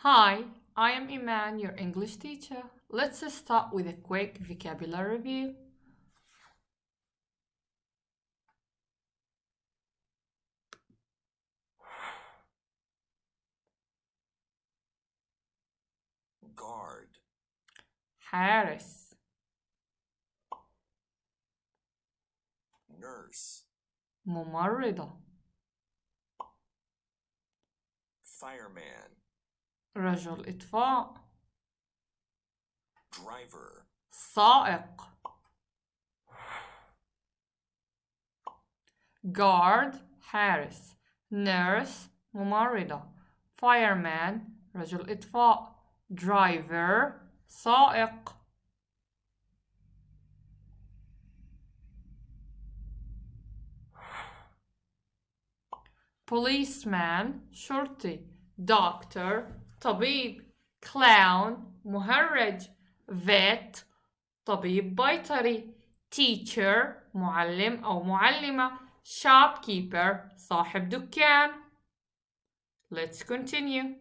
Hi, I am Iman, your English teacher. Let's start with a quick vocabulary review. Guard, حارس nurse, ممرضة fireman, رجل إطفاء driver, سائق guard حارس nurse ممرضة fireman رجل إطفاء driver سائق policeman شرطي doctor طبيب clown مهرج vet طبيب بيطري teacher معلم أو معلمة shopkeeper صاحب دكان. Let's continue.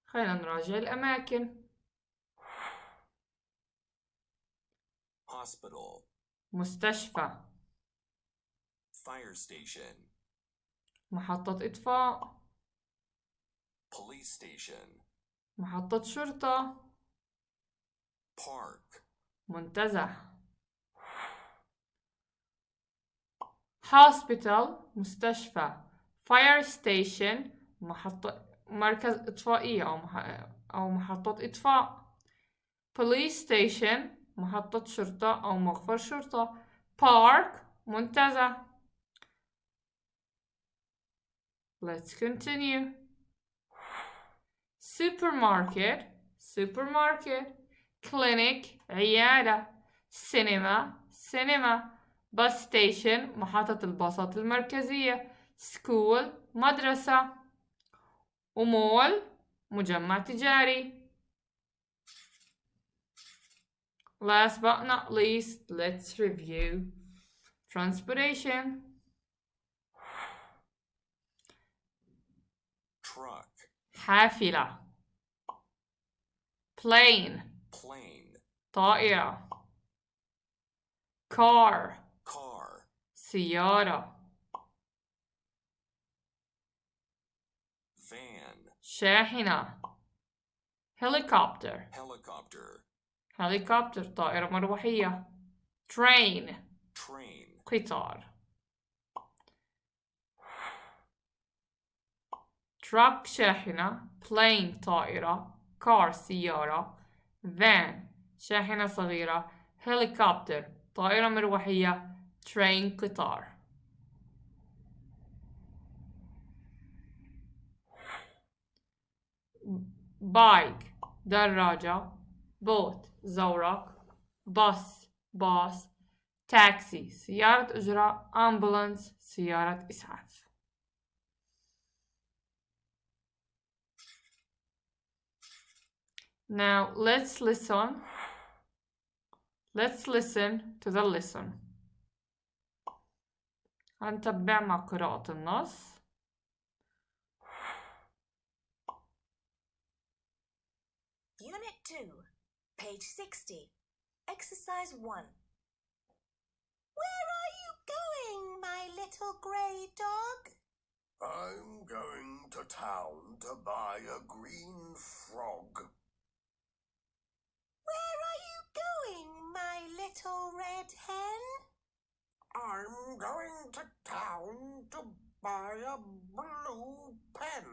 خلينا نراجع الأماكن. hospital, مستشفى fire station, محطة إطفاء police station, محطة شرطة park, منتزه hospital مستشفى fire station مركز إطفائية أو محطة إطفاء police station محطة شرطة أو مخفر شرطة park منتزه. Let's continue. supermarket clinic عيادة cinema bus station محطة الباصات المركزية school مدرسة ومول مجمع تجاري. Last but not least, let's review transportation. truck, حافلة plane طائرة car سيارة van, شاحنة helicopter طائرة مروحية train قطار truck شاحنة plane طائرة car سيارة van شاحنة صغيرة helicopter طائرة مروحية train قطار. bike دراجة boat زورق باص taxi سيارة أجرة ambulance سيارة إسعاف. Now let's listen to the lesson. هنتبع مع قراءة النص. Unit 2, page 60, exercise 1. Where are you going, my little grey dog? I'm going to town to buy a green frog. Where are you going, my little red hen? I'm going to town to buy a blue pen.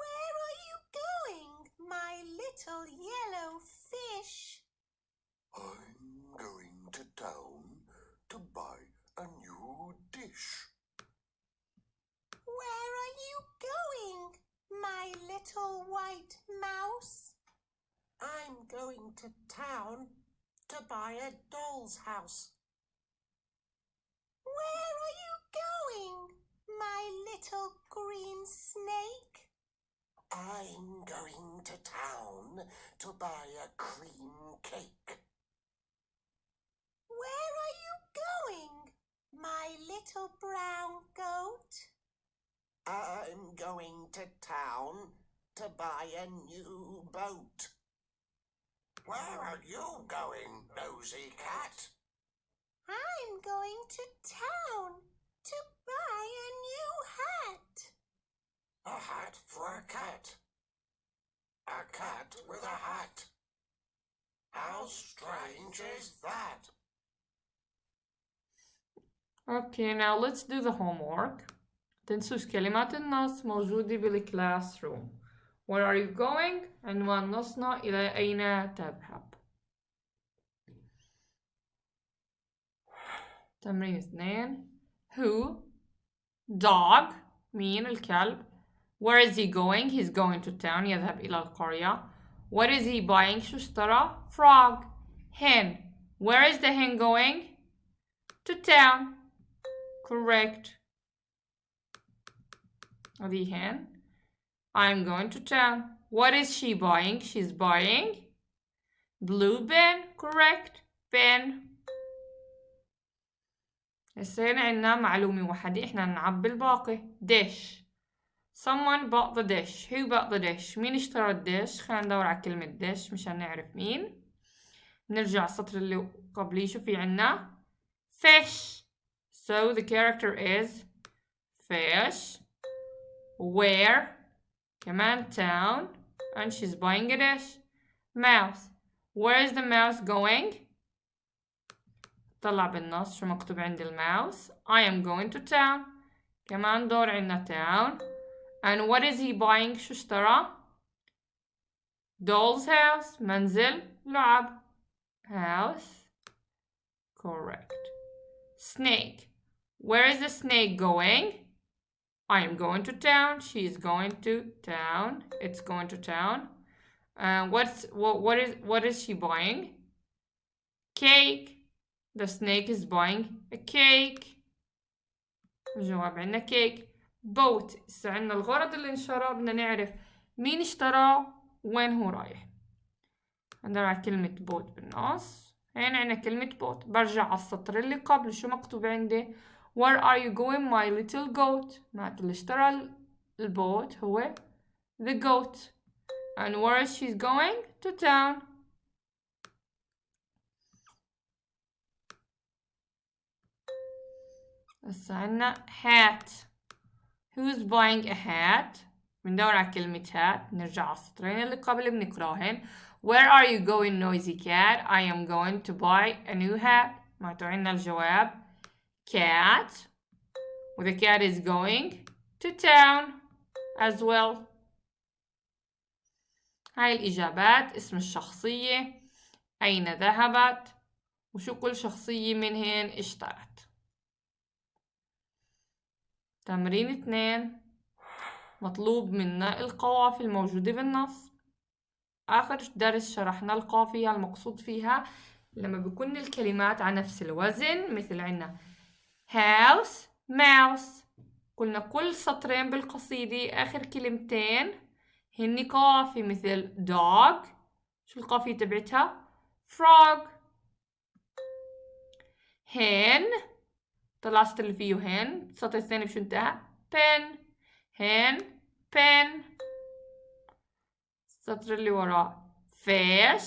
Where are you going, my little yellow fish? I'm going to town to buy a new dish. Where are you going, my little white mouse? I'm going to town to buy a doll's house. Where are you going, my little green snake? I'm going to town to buy a cream cake. Where are you going, my little little brown goat? I'm going to town to buy a new boat. Where are you going, nosy cat? I'm going to town to buy a new hat. A hat for a cat? A cat with a hat? How strange is that? Okay, now let's do the homework. تنسوش كلمات النص موجودة بالكلاس روم. Where are you going? عنوان نصنا إلى أين تذهب. تمرين 2. Who? Dog. مين الكلب. Where is he going? He's going to town. يذهب إلى القرية. What is he buying? شو اشترى? Frog. Hen. Where is the hen going? To town. Correct. هذه hen. I'm going to town. What is she buying? She's buying blue bin. Correct. Bin. هسه هنا عنا معلومة واحدة احنا نعبي الباقي. Dish. Someone bought the dish. Who bought the dish? مين اشترى الدش؟ خلينا ندور على كلمة dish مشان نعرف مين. نرجع السطر اللي قبليه. شو في عنا؟ Fish. So the character is fish. Where? كمان town. And she's buying a dish. Mouse. Where is the mouse going? طلع بالنص شو مكتوب عند الماوس. I am going to town. كمان دور عنا town. And what is he buying? شو اشترى؟ Doll's house. منزل لعب. House. Correct. Snake. Where is the snake going? I am going to town. She is going to town. It's going to town. What is she buying? Cake. The snake is buying a cake. الجواب عندنا cake. Boat. هسه عندنا الغرض اللي انشرى بدنا نعرف مين اشترى وين هو رايح. ندور على كلمة boat بالنص. هنا عندنا كلمة boat. برجع على السطر اللي قبل. شو مكتوب عندي؟ Where are you going my little goat? معناته اللي اشترى البوت هو the goat. And where is she going? To town. هسه عنا hat. Who's buying a hat? بندور على كلمة hat. نرجع على السطرين اللي قبل بنقراهن. Where are you going noisy cat? I am going to buy a new hat. معناته عنا الجواب cat. The cat is going to town as well. هاي الإجابات. اسم الشخصية. أين ذهبت؟ وشو كل شخصية منهن اشترت. تمرين 2. مطلوب منا القوافي الموجودة بالنص. آخر درس شرحنا القافية المقصود فيها لما بيكون الكلمات على نفس الوزن. مثل عنا house mouse. قلنا كل سطرين بالقصيدة آخر كلمتين هني قوافي. مثل dog. شو القافية تبعتها؟ frog. hen. طلع السطر اللي فيه hen. السطر الثاني بشو انتهى؟ pen. hen pen. السطر اللي وراه fish.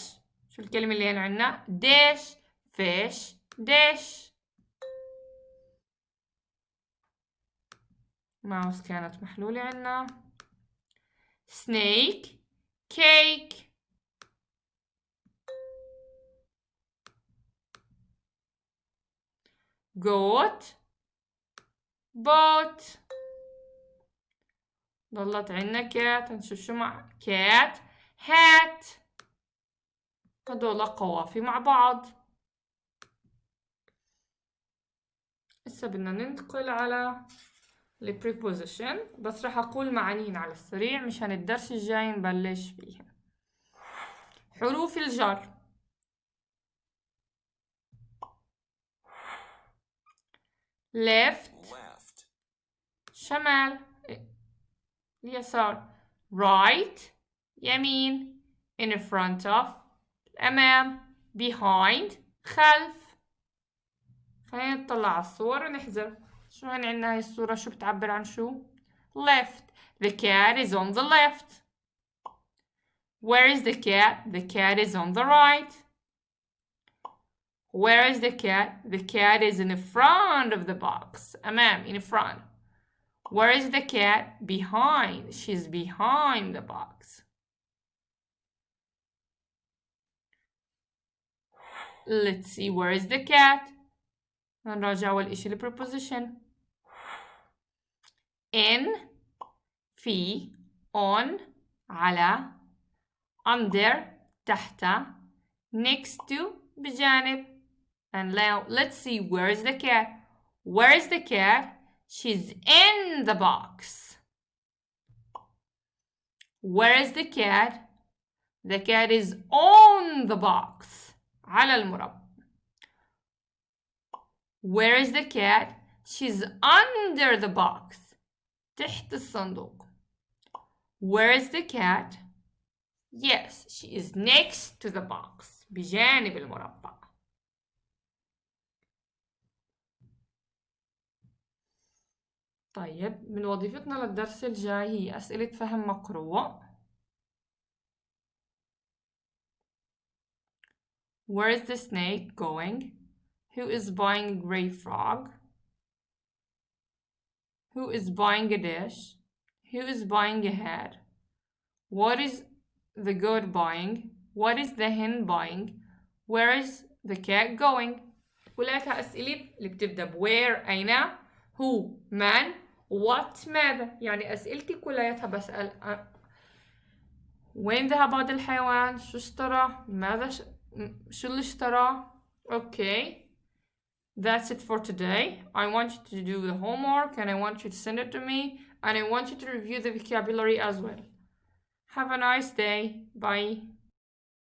شو الكلمة اللي هنا عنا؟ dish. fish dish. ماوس كانت محلولة عنا. snake cake. goat boat. ضلت عنا cat. هنشوف شو مع cat hat. هدول قوافي مع بعض. هسه بدنا ننتقل على ال preposition. بس رح أقول معانيهن على السريع مشان الدرس الجاي نبلش فيها. حروف الجر. left شمال اليسار. right يمين. in front of أمام. behind خلف. خلينا نطلع على الصور ونحذر. شو هن عنا هاي الصورة شو بتعبر عن شو؟ left. The cat is on the left. Where is the cat? The cat is on the right. Where is the cat? The cat is in the front of the box. أمام, in front. Where is the cat? Behind. She's behind the box. Let's see, where is the cat? نراجع أول إشي preposition. In, في, on, على, under, تحت, next to, بجانب. And now let's see, where is the cat? Where is the cat? She's in the box. Where is the cat? The cat is on the box. على المربع. Where is the cat? She's under the box. تحت الصندوق. Where is the cat? Yes, she is next to the box. بجانب المربع. طيب من وظيفتنا للدرس الجاي هي أسئلة فهم مقروء. Where is the snake going? Who is buying a gray frog? Who is buying a dish? Who is buying a hat? What is the goat buying? What is the hen buying? Where is the cat going? كلها أسئلة اللي بتبدأ where أين who من what ماذا. يعني أسئلتي كلها بسأل وين ذهب هذا الحيوان؟ شو اشترى؟ ماذا شو اللي اشترى؟ Okay, that's it for today. I want you to do the homework and I want you to send it to me and I want you to review the vocabulary as well. Have a nice day. Bye.